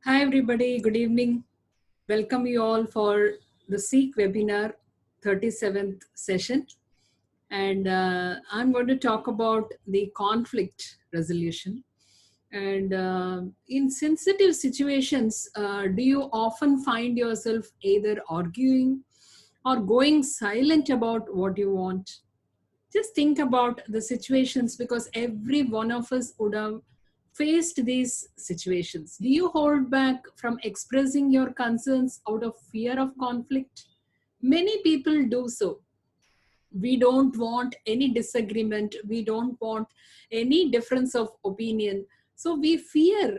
Hi, everybody. Good evening. Welcome you all for the Seek webinar 37th session. And I'm going to talk about the conflict resolution. And in sensitive situations, do you often find yourself either arguing or going silent about what you want? Just think about the situations because every one of us would have faced these situations. Do you hold back from expressing your concerns out of fear of conflict? Many people do so. We don't want any disagreement, we don't want any difference of opinion, so we fear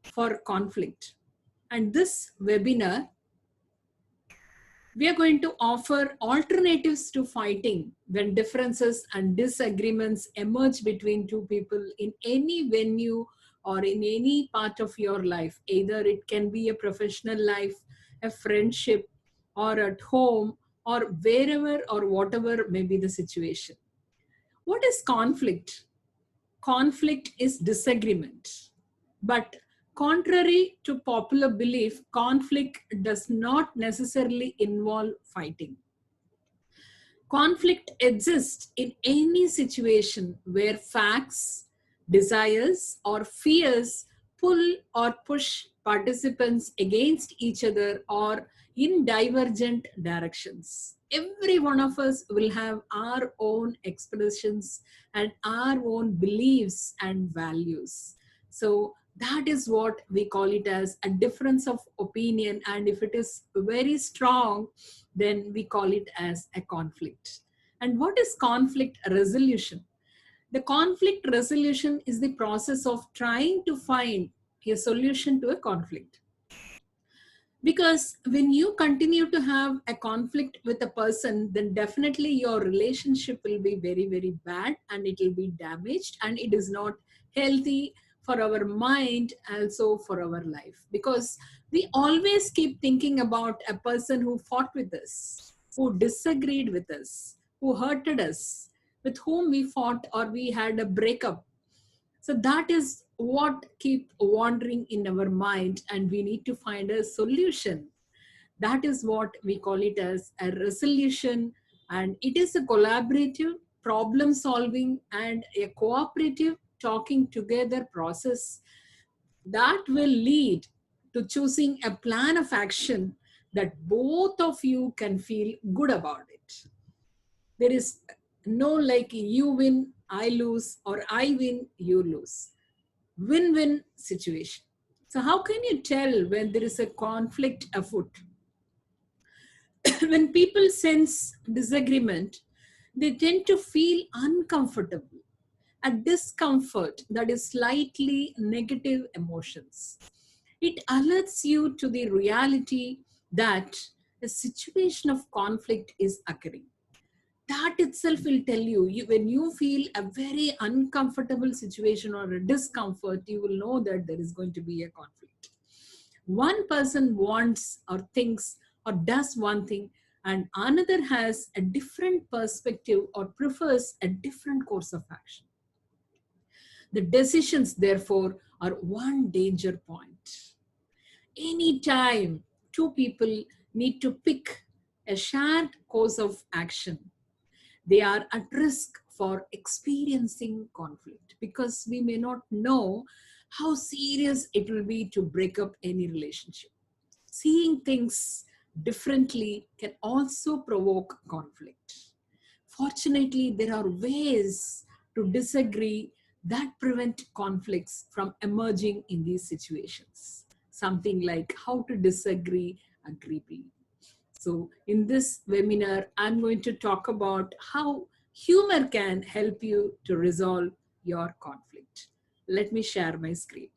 for conflict. And this webinar, we are going to offer alternatives to fighting when differences and disagreements emerge between two people in any venue or in any part of your life. Either it can be a professional life, a friendship, or at home, or wherever or whatever may be the situation. What is conflict? Conflict is disagreement. But contrary to popular belief, conflict does not necessarily involve fighting. Conflict exists in any situation where facts, desires, or fears pull or push participants against each other or in divergent directions. Every one of us will have our own expressions and our own beliefs and values. So that is what we call it as a difference of opinion. And if it is very strong, then we call it as a conflict. And what is conflict resolution? The conflict resolution is the process of trying to find a solution to a conflict. Because when you continue to have a conflict with a person, then definitely your relationship will be very, very bad and it will be damaged and it is not healthy for our mind, also for our life. Because we always keep thinking about a person who fought with us, who disagreed with us, who hurted us, with whom we fought or we had a breakup. So that is what keep wandering in our mind, and we need to find a solution. That is what we call it as a resolution, and it is a collaborative problem solving and a cooperative talking together process that will lead to choosing a plan of action that both of you can feel good about it. There is no like you win, I lose, or I win, you lose. Win-win situation. So how can you tell when there is a conflict afoot? When people sense disagreement, they tend to feel uncomfortable, a discomfort that is slightly negative emotions. It alerts you to the reality that a situation of conflict is occurring. That itself will tell you, when you feel a very uncomfortable situation or a discomfort, you will know that there is going to be a conflict. One person wants or thinks or does one thing, and another has a different perspective or prefers a different course of action. The decisions, therefore, are one danger point. Anytime two people need to pick a shared course of action, they are at risk for experiencing conflict because we may not know how serious it will be to break up any relationship. Seeing things differently can also provoke conflict. Fortunately, there are ways to disagree that prevent conflicts from emerging in these situations. Something like how to disagree agreeably. So in this webinar, I'm going to talk about how humor can help you to resolve your conflict. Let me share my screen.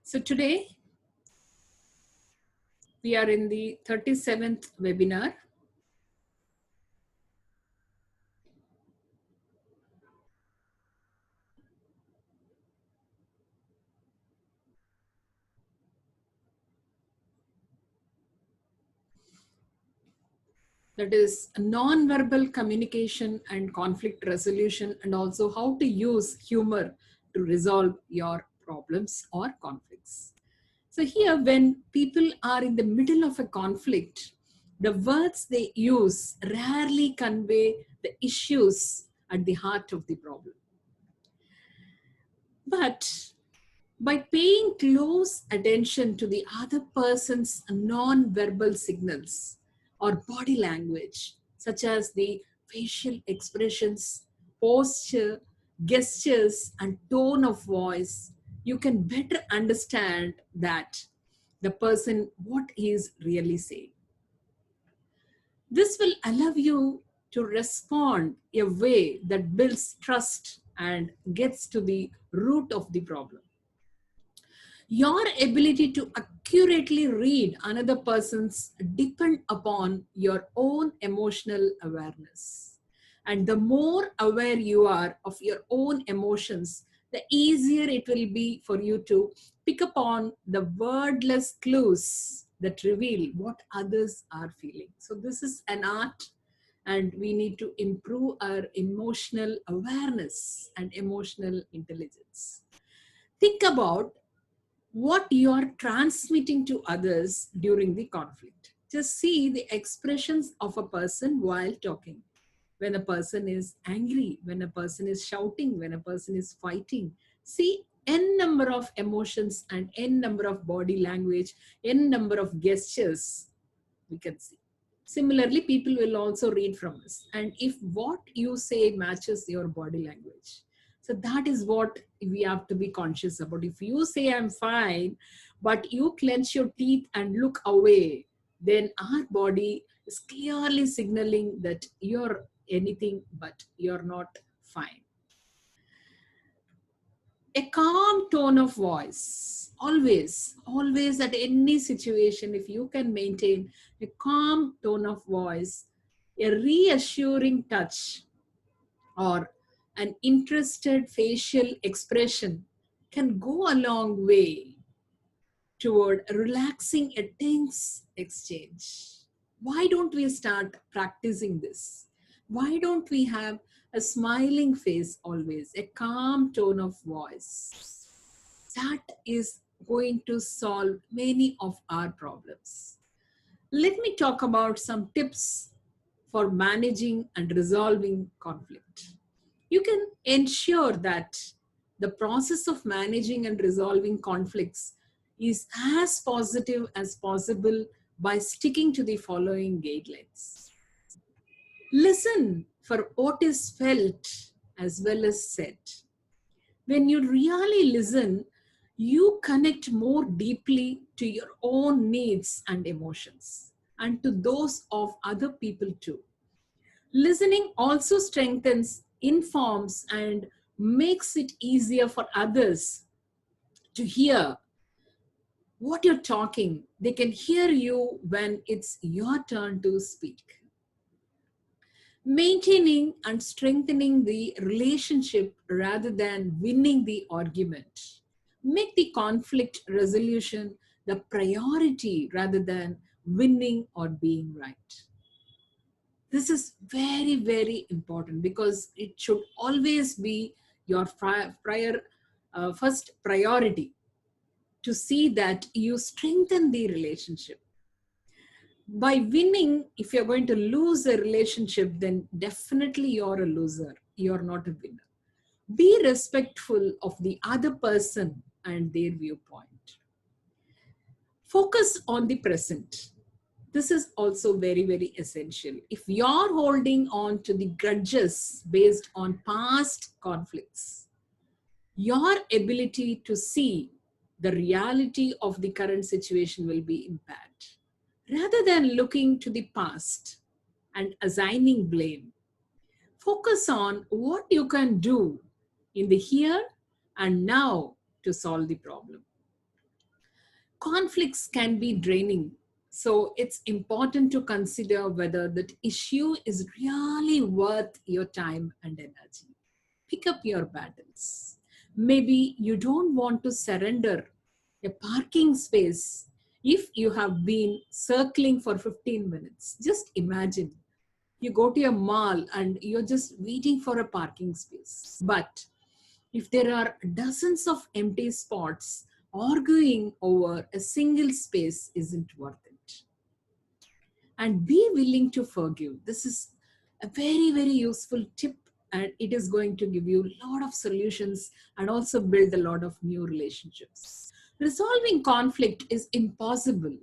So today, we are in the 37th webinar. that is non-verbal communication and conflict resolution, and also how to use humor to resolve your problems or conflicts. So here, when people are in the middle of a conflict, the words they use rarely convey the issues at the heart of the problem. But by paying close attention to the other person's non-verbal signals or body language, such as the facial expressions, posture, gestures, and tone of voice, you can better understand that the person what he is really saying. This will allow you to respond a way that builds trust and gets to the root of the problem. Your ability to accurately read another person's depend upon your own emotional awareness. And the more aware you are of your own emotions, the easier it will be for you to pick up on the wordless clues that reveal what others are feeling. So this is an art, and we need to improve our emotional awareness and emotional intelligence. Think about what you are transmitting to others during the conflict. Just see the expressions of a person while talking. When a person is angry, when a person is shouting, when a person is fighting, see n number of emotions and n number of body language, n number of gestures we can see. Similarly, people will also read from us. And if what you say matches your body language, so that is what we have to be conscious about. If you say I'm fine, but you clench your teeth and look away, then our body is clearly signaling that you're anything but you're not fine. A calm tone of voice, always at any situation, if you can maintain a calm tone of voice, a reassuring touch, or an interested facial expression can go a long way toward relaxing a tense exchange. Why don't we start practicing this? Why don't we have a smiling face always, a calm tone of voice? That is going to solve many of our problems. Let me talk about some tips for managing and resolving conflict. You can ensure that the process of managing and resolving conflicts is as positive as possible by sticking to the following guidelines. Listen for what is felt as well as said. When you really listen, you connect more deeply to your own needs and emotions and to those of other people too. Listening also strengthens, informs, and makes it easier for others to hear what you're talking. They can hear you when it's your turn to speak. Maintaining and strengthening the relationship rather than winning the argument. Make the conflict resolution the priority rather than winning or being right. This is very, very important because it should always be your first priority to see that you strengthen the relationship. By winning, if you're going to lose a relationship, then definitely you're a loser. You're not a winner. Be respectful of the other person and their viewpoint. Focus on the present. This is also very, very essential. If you're holding on to the grudges based on past conflicts, your ability to see the reality of the current situation will be impaired. Rather than looking to the past and assigning blame, focus on what you can do in the here and now to solve the problem. Conflicts can be draining, so it's important to consider whether that issue is really worth your time and energy. Pick up your battles. Maybe you don't want to surrender a parking space if you have been circling for 15 minutes. Just imagine You go to a mall and you're just waiting for a parking space. But if there are dozens of empty spots, arguing over a single space isn't worth it. And be willing to forgive. This is a very, very useful tip, and it is going to give you a lot of solutions and also build a lot of new relationships. Resolving conflict is impossible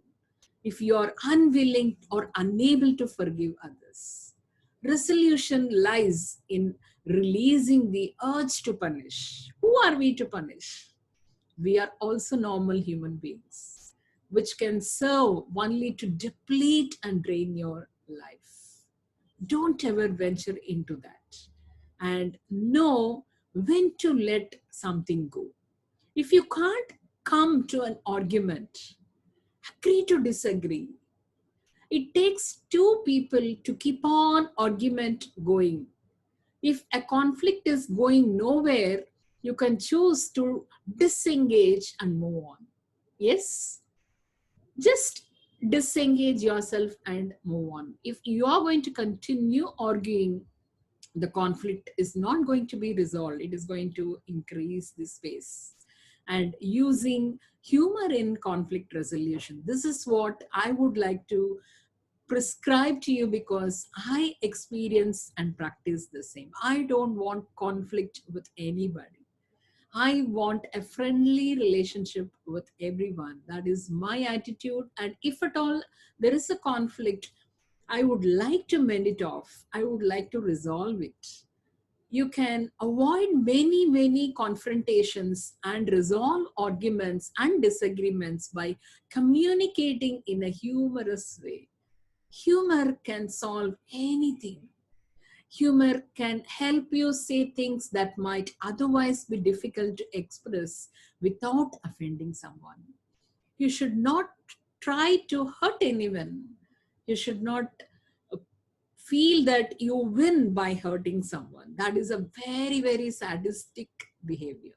if you are unwilling or unable to forgive others. Resolution lies in releasing the urge to punish. Who are we to punish? We are also normal human beings, which can serve only to deplete and drain your life. Don't ever venture into that. And know when to let something go. If you can't come to an argument, agree to disagree. It takes two people to keep on argument going. If a conflict is going nowhere, you can choose to disengage and move on. Yes, just disengage yourself and move on. If you are going to continue arguing, the conflict is not going to be resolved. It is going to increase the space. And using humor in conflict resolution, this is what I would like to prescribe to you, because I experience and practice the same. I don't want conflict with anybody. I want a friendly relationship with everyone. That is my attitude. And if at all there is a conflict, I would like to mend it off. I would like to resolve it. You can avoid many, many confrontations and resolve arguments and disagreements by communicating in a humorous way. Humor can solve anything. Humor can help you say things that might otherwise be difficult to express without offending someone. You should not try to hurt anyone. You should not uh, feel that you win by hurting someone. That is a very, very sadistic behavior.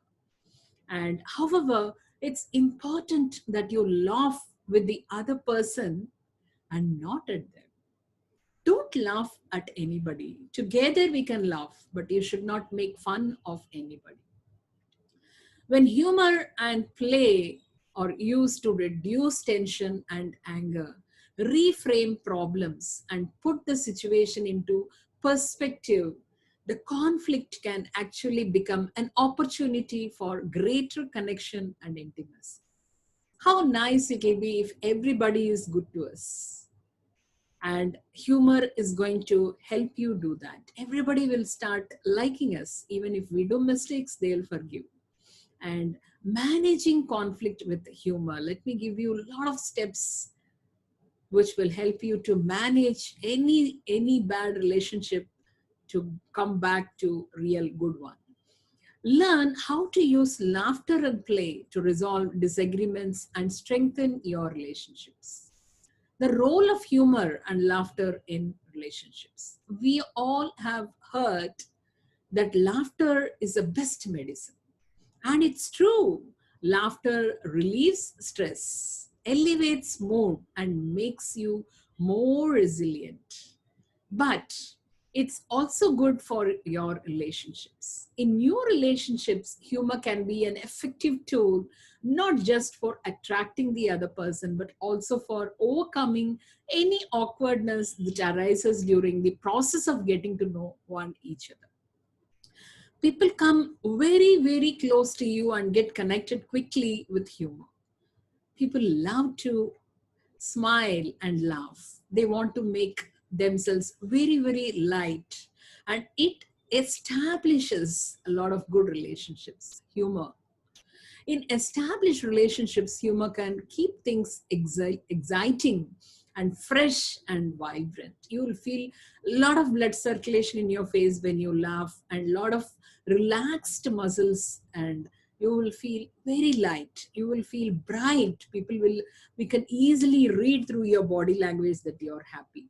And however, it's important that you laugh with the other person and not at them. Don't laugh at anybody. Together we can laugh, but you should not make fun of anybody. When humor and play are used to reduce tension and anger, reframe problems, and put the situation into perspective, the conflict can actually become an opportunity for greater connection and intimacy. How nice it will be if everybody is good to us. And humor is going to help you do that. Everybody will start liking us. Even if we do mistakes, they'll forgive. And managing conflict with humor, let me give you a lot of steps which will help you to manage any bad relationship to come back to real good one. Learn how to use laughter and play to resolve disagreements and strengthen your relationships. The role of humor and laughter in relationships. We all have heard that laughter is the best medicine. And it's true. Laughter relieves stress, elevates mood, and makes you more resilient. But it's also good for your relationships. In new relationships, humor can be an effective tool, not just for attracting the other person, but also for overcoming any awkwardness that arises during the process of getting to know one each other. People come very, very close to you and get connected quickly with humor. People love to smile and laugh. They want to make themselves very, very light. And it establishes a lot of good relationships. Humor. In established relationships, humor can keep things exciting and fresh and vibrant. You will feel a lot of blood circulation in your face when you laugh, and a lot of relaxed muscles, and you will feel very light. You will feel bright. We can easily read through your body language that you're happy.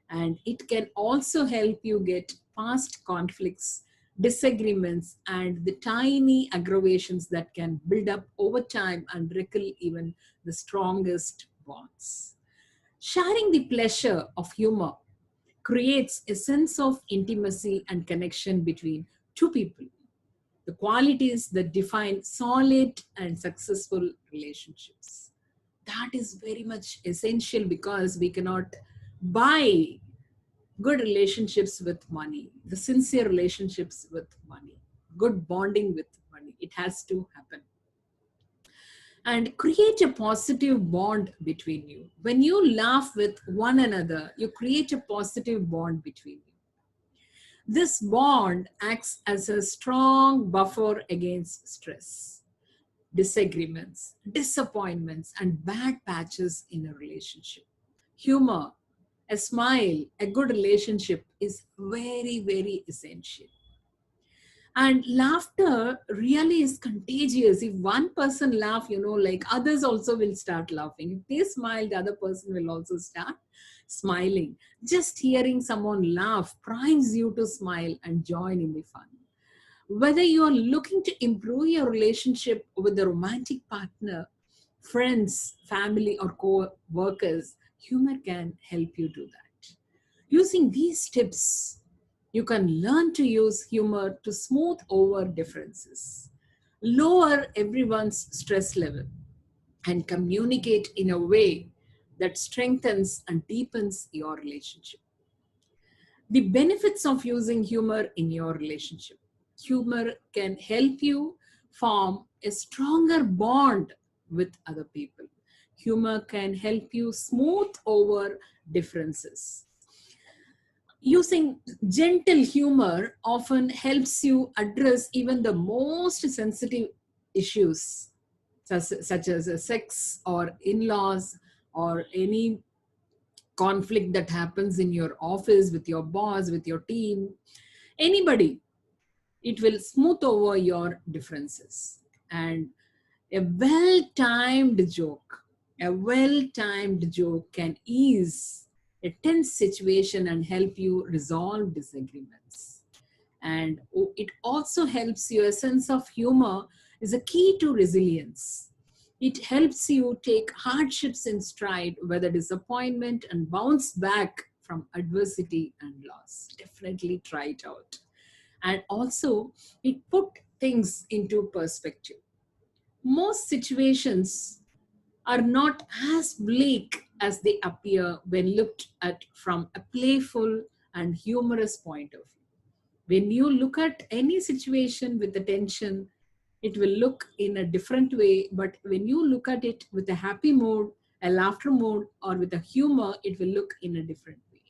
And it can also help you get past conflicts, disagreements, and the tiny aggravations that can build up over time and wrinkle even the strongest bonds. Sharing the pleasure of humor creates a sense of intimacy and connection between two people, the qualities that define solid and successful relationships. That is very much essential because we cannot buy good relationships with money, the sincere relationships with money, good bonding with money. It has to happen. And create a positive bond between you. When you laugh with one another, you create a positive bond between you. This bond acts as a strong buffer against stress, disagreements, disappointments, and bad patches in a relationship. Humor, a smile, a good relationship is very, very essential. And laughter really is contagious. If one person laugh, like others also will start laughing. If they smile, the other person will also start smiling. Just hearing someone laugh primes you to smile and join in the fun. Whether you are looking to improve your relationship with a romantic partner, friends, family, or co-workers, humor can help you do that. Using these tips, you can learn to use humor to smooth over differences, lower everyone's stress level, and communicate in a way that strengthens and deepens your relationship. The benefits of using humor in your relationship. Humor can help you form a stronger bond with other people. Humor can help you smooth over differences. Using gentle humor often helps you address even the most sensitive issues, such as sex or in-laws or any conflict that happens in your office with your boss, with your team, anybody. It will smooth over your differences. And a well-timed joke can ease a tense situation and help you resolve disagreements. And it also helps you, a sense of humor is a key to resilience. It helps you take hardships in stride, whether disappointment, and bounce back from adversity and loss. Definitely try it out. And also, it put things into perspective. Most situations are not as bleak as they appear when looked at from a playful and humorous point of view. When you look at any situation with attention, it will look in a different way. But when you look at it with a happy mood, a laughter mood, or with a humor, it will look in a different way.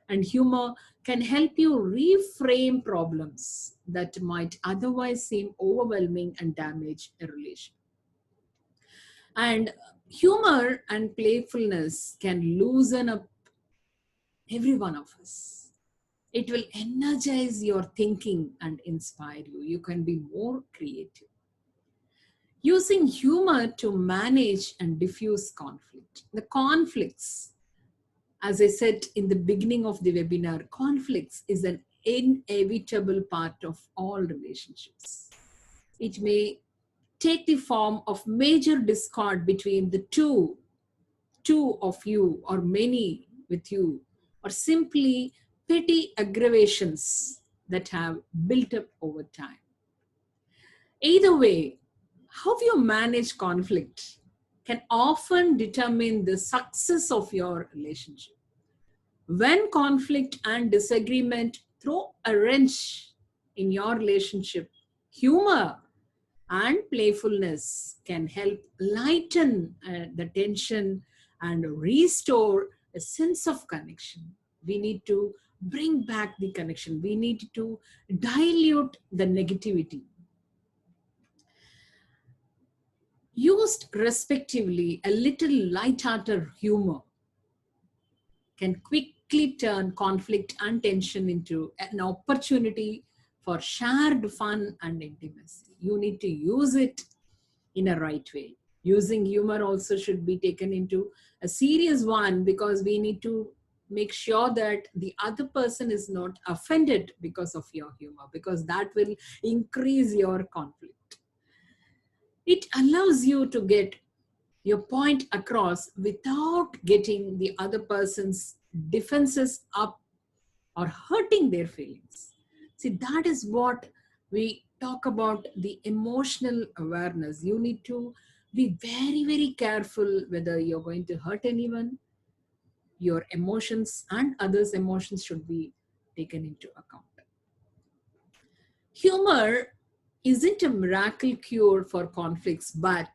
And humor can help you reframe problems that might otherwise seem overwhelming and damage a relation. And humor and playfulness can loosen up every one of us. It will energize your thinking and inspire you. You can be more creative. Using humor to manage and diffuse conflict. The conflicts, as I said in the beginning of the webinar, conflicts is an inevitable part of all relationships. It may take the form of major discord between the two of you, or many with you, or simply petty aggravations that have built up over time. Either way, how you manage conflict can often determine the success of your relationship. When conflict and disagreement throw a wrench in your relationship, humor and playfulness can help lighten the tension and restore a sense of connection. We need to bring back the connection. We need to dilute the negativity. Used respectively, a little light-hearted humor can quickly turn conflict and tension into an opportunity for shared fun and intimacy. You need to use it in a right way. Using humor also should be taken into a serious one, because we need to make sure that the other person is not offended because of your humor, because that will increase your conflict. It allows you to get your point across without getting the other person's defenses up or hurting their feelings. See, that is what we talk about, the emotional awareness. You need to be very, very careful whether you're going to hurt anyone. Your emotions and others' emotions should be taken into account. Humor isn't a miracle cure for conflicts, but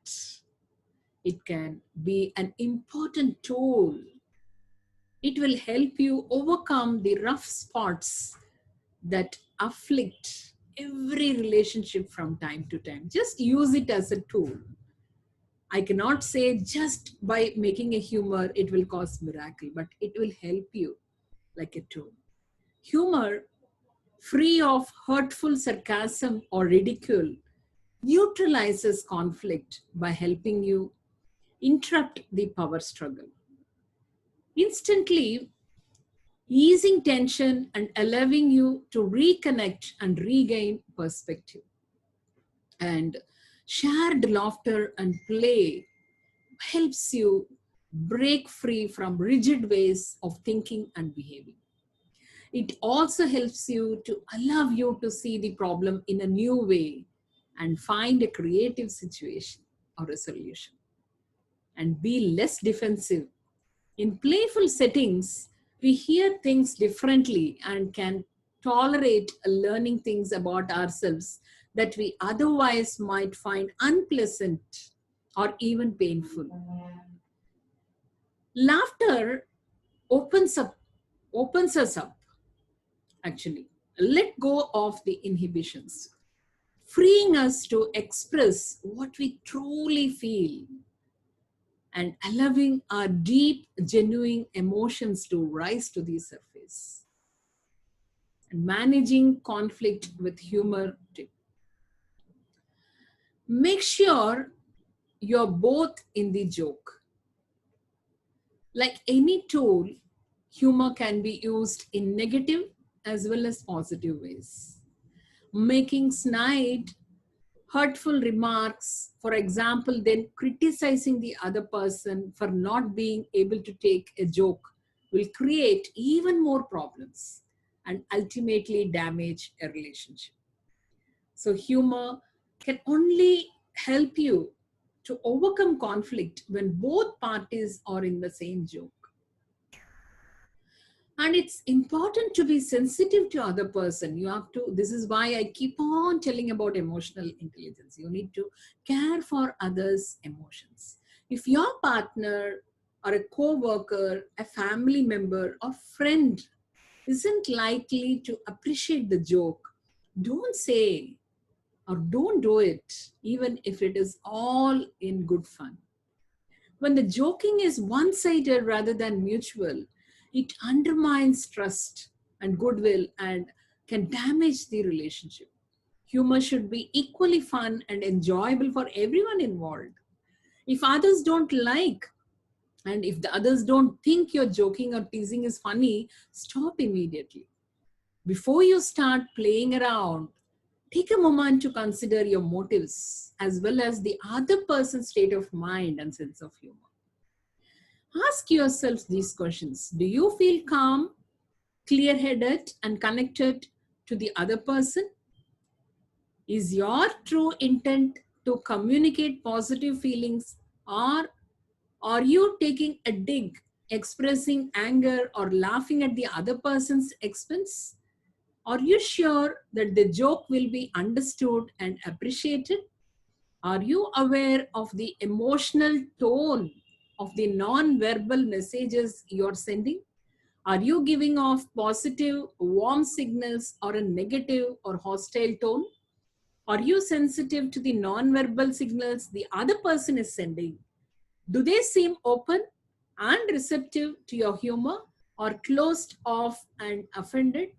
it can be an important tool. It will help you overcome the rough spots that afflict every relationship from time to time. Just use it as a tool. I cannot say just by making a humor it will cause miracle, but it will help you like a tool. Humor, free of hurtful sarcasm or ridicule, neutralizes conflict by helping you interrupt the power struggle, instantly easing tension and allowing you to reconnect and regain perspective. And shared laughter and play helps you break free from rigid ways of thinking and behaving. It also helps you to allow you to see the problem in a new way and find a creative situation or a solution and be less defensive. In playful settings, we hear things differently and can tolerate learning things about ourselves that we otherwise might find unpleasant or even painful. Laughter opens up opens us up, actually. Let go of the inhibitions, freeing us to express what we truly feel and allowing our deep, genuine emotions to rise to the surface. And managing conflict with humor tip. Make sure you're both in the joke. Like any tool, humor can be used in negative as well as positive ways. Making snide, hurtful remarks, for example, then criticizing the other person for not being able to take a joke, will create even more problems and ultimately damage a relationship. So, humor can only help you to overcome conflict when both parties are in the same joke. And it's important to be sensitive to other person. You have to, this is why I keep on telling about emotional intelligence. You need to care for others emotions. If your partner or a co-worker, a family member or friend isn't likely to appreciate the joke, don't say or don't do it, even if it is all in good fun. When the joking is one sided rather than mutual, it undermines trust and goodwill and can damage the relationship. Humor should be equally fun and enjoyable for everyone involved. If others don't like, and if the others don't think your joking or teasing is funny, stop immediately. Before you start playing around, take a moment to consider your motives as well as the other person's state of mind and sense of humor. Ask yourselves these questions. Do you feel calm, clear headed, and connected to the other person? Is your true intent to communicate positive feelings, or are you taking a dig, expressing anger, or laughing at the other person's expense? Are you sure that the joke will be understood and appreciated? Are you aware of the emotional tone of the non-verbal messages you're sending? Are you giving off positive, warm signals or a negative or hostile tone? Are you sensitive to the non-verbal signals the other person is sending? Do they seem open and receptive to your humor or closed off and offended?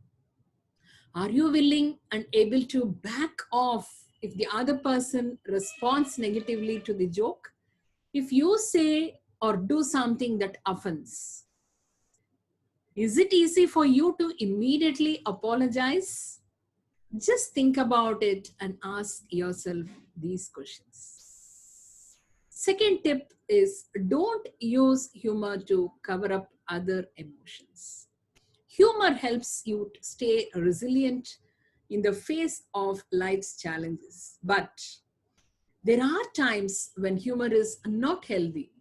Are you willing and able to back off if the other person responds negatively to the joke? If you say or do something that offends, is it easy for you to immediately apologize? Just think about it and ask yourself these questions. Second tip is don't use humor to cover up other emotions. Humor helps you to stay resilient in the face of life's challenges. But there are times when humor is not healthy,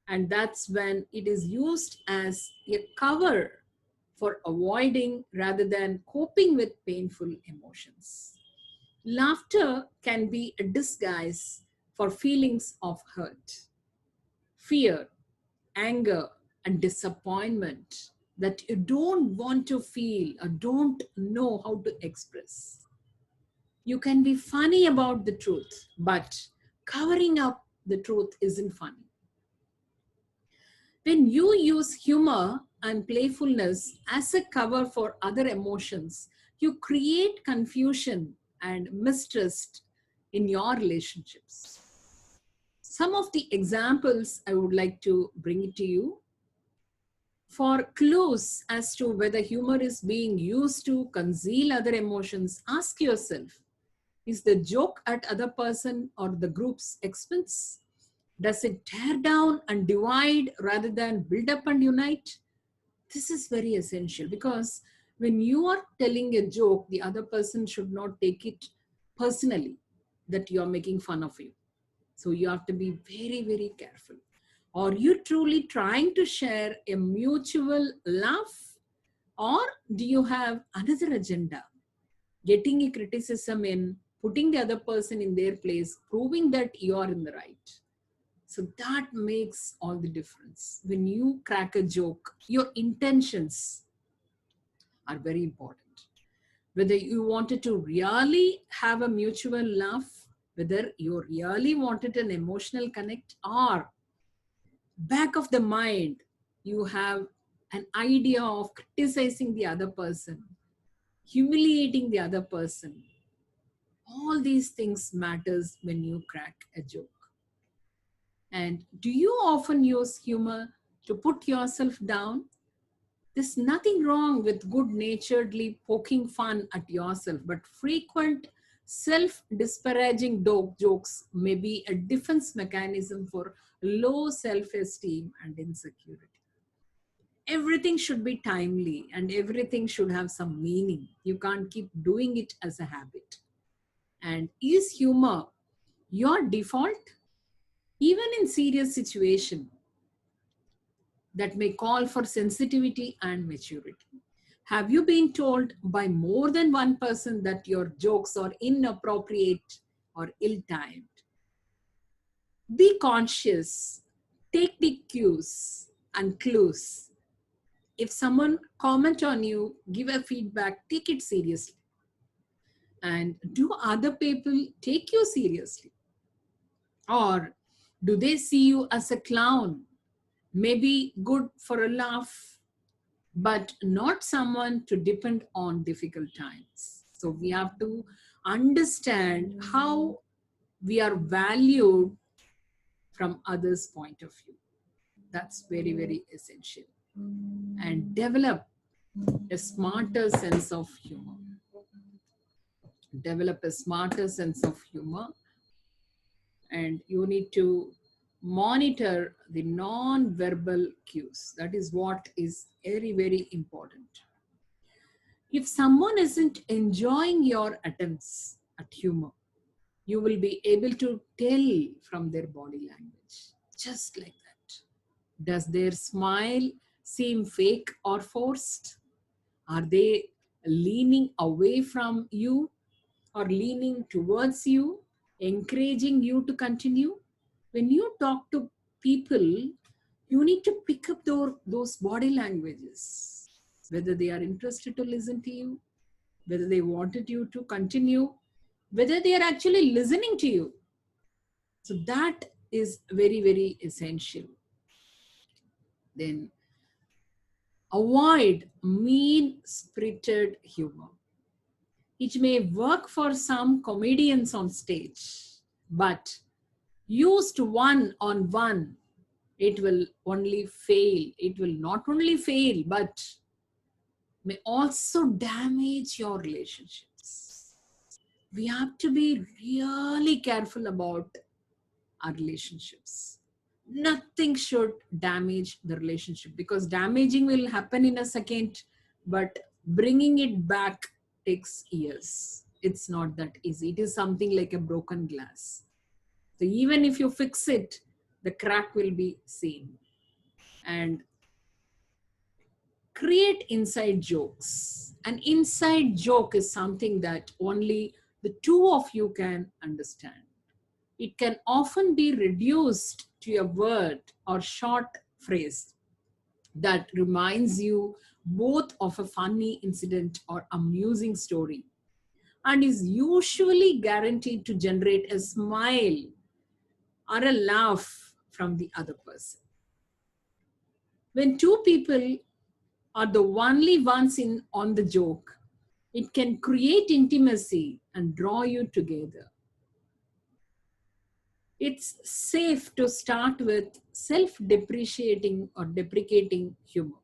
and that's when it is used as a cover for avoiding rather than coping with painful emotions. Laughter can be a disguise for feelings of hurt, fear, anger, and disappointment that you don't want to feel or don't know how to express. You can be funny about the truth, but covering up the truth isn't funny. When you use humor and playfulness as a cover for other emotions, you create confusion and mistrust in your relationships. Some of the examples I would like to bring it to you. For clues as to whether humor is being used to conceal other emotions, ask yourself, is the joke at other person or the group's expense? Does it tear down and divide rather than build up and unite? This is very essential because when you are telling a joke, the other person should not take it personally that you are making fun of you. So you have to be very, very careful. Are you truly trying to share a mutual laugh, or do you have another agenda? Getting a criticism in, putting the other person in their place, proving that you are in the right. So that makes all the difference. When you crack a joke, your intentions are very important. Whether you wanted to really have a mutual laugh, whether you really wanted an emotional connect, or back of the mind, you have an idea of criticizing the other person, humiliating the other person. All these things matters when you crack a joke. And do you often use humor to put yourself down? There's nothing wrong with good naturedly poking fun at yourself, but frequent self disparaging jokes may be a defense mechanism for low self esteem and insecurity. Everything should be timely and everything should have some meaning. You can't keep doing it as a habit. And is humor your default? Even in serious situation that may call for sensitivity and maturity. Have you been told by more than one person that your jokes are inappropriate or ill-timed? Be conscious. Take the cues and clues. If someone comment on you, give a feedback, take it seriously. And do other people take you seriously? Or do they see you as a clown? Maybe good for a laugh, but not someone to depend on difficult times. So we have to understand how we are valued from others' point of view. That's very, very essential. And develop a smarter sense of humor. Develop a smarter sense of humor, and you need to monitor the non-verbal cues. That is what is very, very important. If someone isn't enjoying your attempts at humor, you will be able to tell from their body language, just like that. Does their smile seem fake or forced? Are they leaning away from you or leaning towards you, encouraging you to continue? When you talk to people, you need to pick up those body languages, whether they are interested to listen to you, whether they wanted you to continue, whether they are actually listening to you. So that is very, very essential. Then avoid mean-spirited humor. It may work for some comedians on stage, but used one on one, it will only fail. It will not only fail, but may also damage your relationships. We have to be really careful about our relationships. Nothing should damage the relationship, because damaging will happen in a second. but bringing it back takes years. It's not that easy. It is something like a broken glass. So even if you fix it, the crack will be seen. And create inside jokes. An inside joke is something that only the two of you can understand. It can often be reduced to a word or short phrase that reminds you both of a funny incident or amusing story, and is usually guaranteed to generate a smile or a laugh from the other person. When two people are the only ones in on the joke, it can create intimacy and draw you together. It's safe to start with self-depreciating or deprecating humor.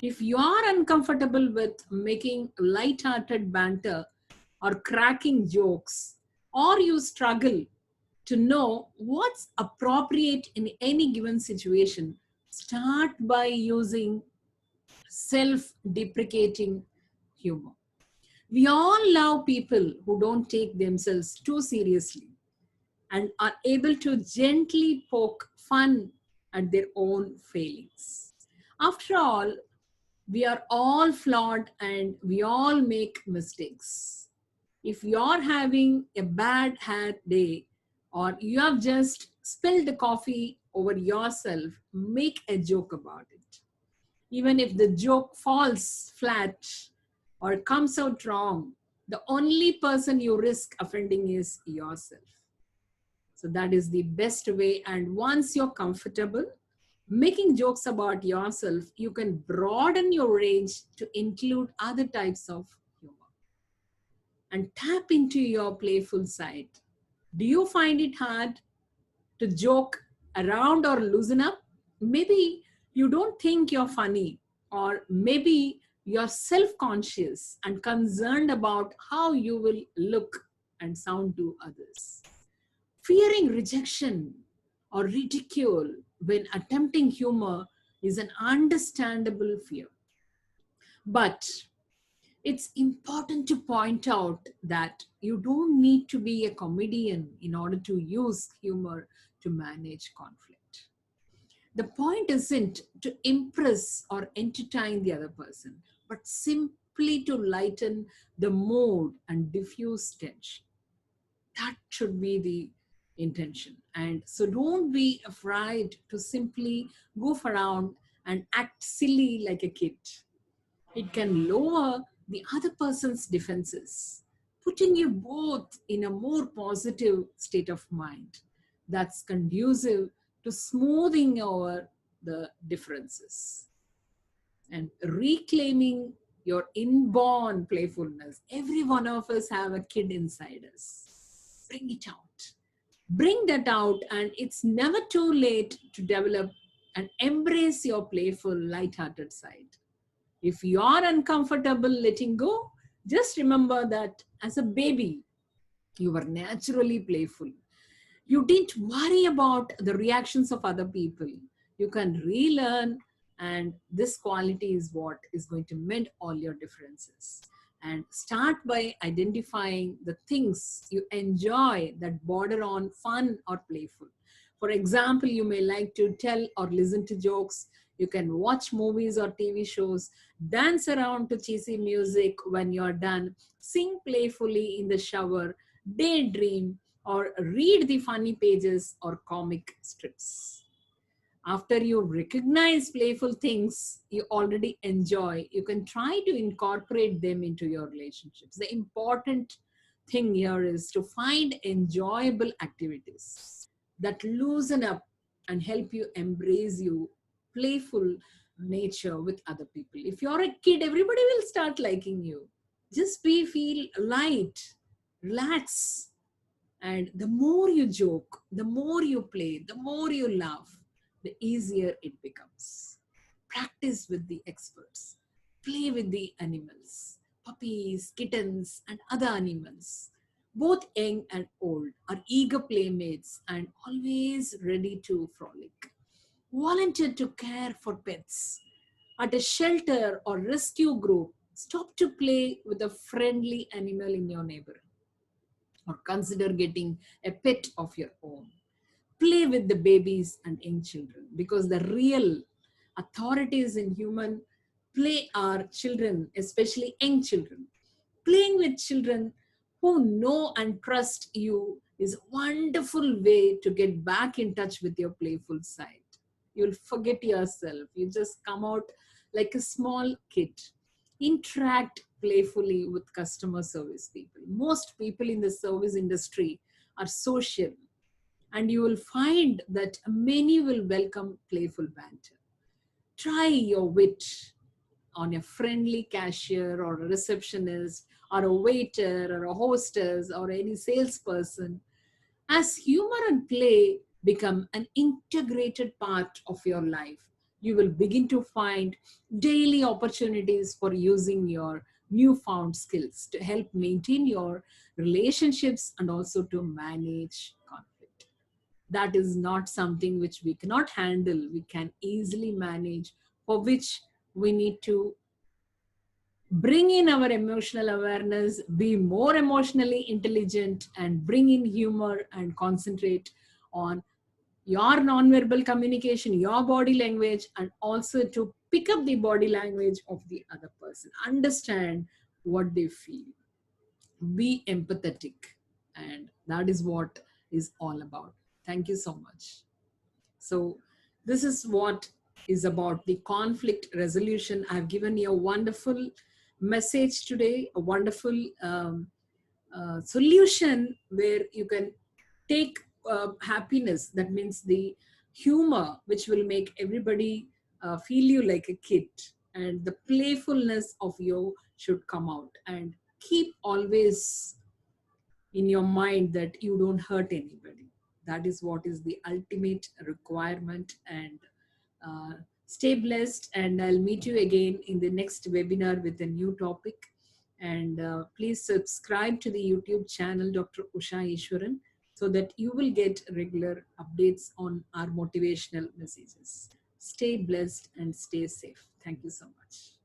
If you are uncomfortable with making light-hearted banter or cracking jokes, or you struggle to know what's appropriate in any given situation, start by using self-deprecating humor. We all love people who don't take themselves too seriously and are able to gently poke fun at their own failings. After all, we are all flawed and we all make mistakes. If you're having a bad hair day or you have just spilled the coffee over yourself, make a joke about it. Even if the joke falls flat or comes out wrong, the only person you risk offending is yourself. So that is the best way. And once you're comfortable making jokes about yourself, you can broaden your range to include other types of humor and tap into your playful side. Do you find it hard to joke around or loosen up? Maybe you don't think you're funny, or maybe you're self conscious and concerned about how you will look and sound to others. Fearing rejection or ridicule when attempting humor is an understandable fear. But it's important to point out that you don't need to be a comedian in order to use humor to manage conflict. The point isn't to impress or entertain the other person, but simply to lighten the mood and diffuse tension. That should be the intention. And so don't be afraid to simply goof around and act silly like a kid. It can lower the other person's defenses, putting you both in a more positive state of mind that's conducive to smoothing over the differences and reclaiming your inborn playfulness. Every one of us have a kid inside us. Bring it out. Bring that out, and it's never too late to develop and embrace your playful, light-hearted side. If you are uncomfortable letting go, just remember that as a baby, you were naturally playful. You didn't worry about the reactions of other people. You can relearn, and this quality is what is going to mend all your differences. And start by identifying the things you enjoy that border on fun or playful. For example, you may like to tell or listen to jokes. You can watch movies or TV shows, dance around to cheesy music when you're done, sing playfully in the shower, daydream, or read the funny pages or comic strips. After you recognize playful things you already enjoy, you can try to incorporate them into your relationships. The important thing here is to find enjoyable activities that loosen up and help you embrace your playful nature with other people. If you're a kid, everybody will start liking you. Just feel light, relax, and the more you joke, the more you play, the more you laugh, the easier it becomes. Practice with the experts. Play with the animals, puppies, kittens, and other animals. Both young and old are eager playmates and always ready to frolic. Volunteer to care for pets at a shelter or rescue group, stop to play with a friendly animal in your neighborhood, or consider getting a pet of your own. Play with the babies and young children, because the real authorities in human play are children, especially young children. Playing with children who know and trust you is a wonderful way to get back in touch with your playful side. You'll forget yourself. You just come out like a small kid. Interact playfully with customer service people. Most people in the service industry are social, and you will find that many will welcome playful banter. Try your wit on a friendly cashier or a receptionist or a waiter or a hostess or any salesperson. As humor and play become an integrated part of your life, you will begin to find daily opportunities for using your newfound skills to help maintain your relationships and also to manage conflict. That is not something which we cannot handle, we can easily manage, for which we need to bring in our emotional awareness, be more emotionally intelligent, and bring in humor and concentrate on your nonverbal communication, your body language, and also to pick up the body language of the other person. Understand what they feel. Be empathetic. And that is what is all about. Thank you so much. So, this is what is about the conflict resolution. I've given you a wonderful message today, a wonderful solution where you can take happiness, that means the humor, which will make everybody feel you like a kid, and the playfulness of you should come out. And keep always in your mind that you don't hurt anybody. That is what is the ultimate requirement. And uh, stay blessed, and I'll meet you again in the next webinar with a new topic. And please subscribe to the YouTube channel Dr. Ushaa Eswaran, so that you will get regular updates on our motivational messages. Stay blessed and stay safe. Thank you so much.